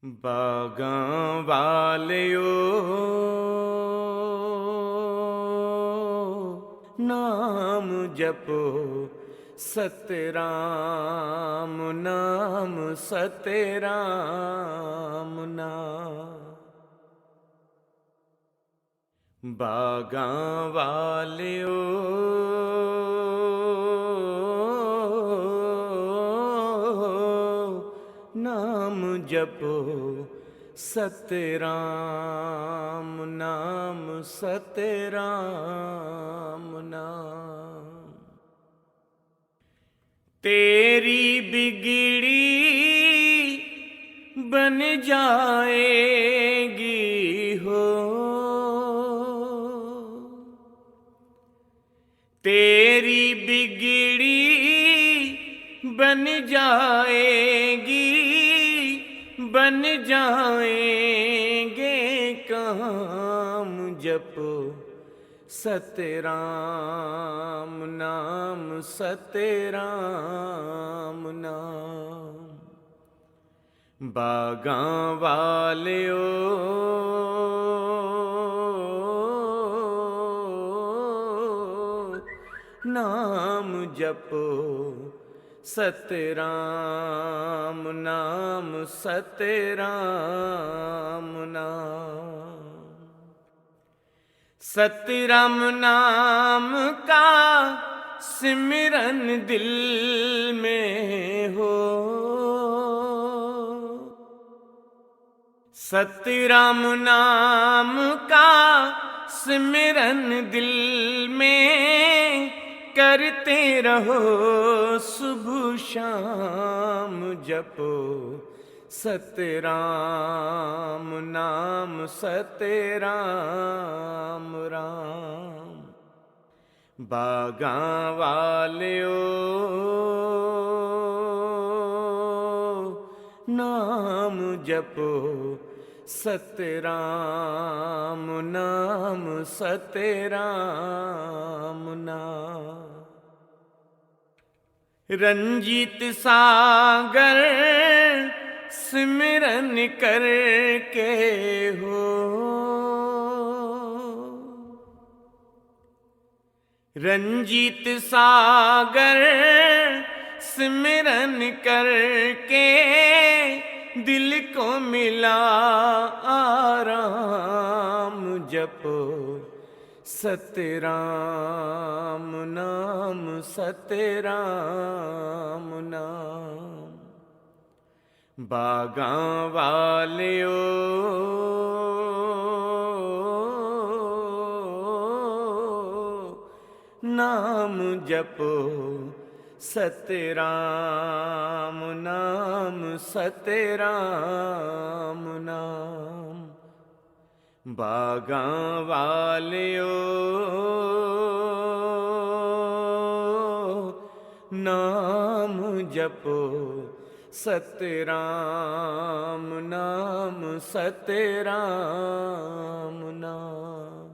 ਬਾਗਾਂ ਵਾਲਿਓ ਨਾਮ ਜਪੋ ਸਤਿਰਾਮ ਨਾਮ ਸਤਿਰਾਮ ਨਾਮ। ਬਾਗਾਂ ਵਾਲਿਓ ਨਾਮ ਜਪੋ ਸਤਿਰਾਮ ਨਾਮ ਸਤਿਰਾਮ ਨਾਮ। तेरी बिगड़ी बन जाएगी हो, तेरी बिगड़ी बन जाएगी, बन जाएंगे काम जपो सतराम नाम सतराम नाम। बागां वालियो नाम जपो सतराम नाम सतराम नाम। सतराम नाम का सिमरन दिल में हो, सतराम नाम का सिमरन दिल में करते रहो सुबह शाम जपो सतराम नाम सतराम राम। बागां वालियो नाम जपो सतराम नाम सतराम नाम। रंजित सागर सिमरन करके हो, रंजित सागर सिमरन करके दिल को मिला आराम जपो सतराम नाम सतराम नाम। बागां वालियो नाम जपो सतराम नाम सतराम नाम। बागां वालियो नाम जपो सतराम नाम सतराम नाम।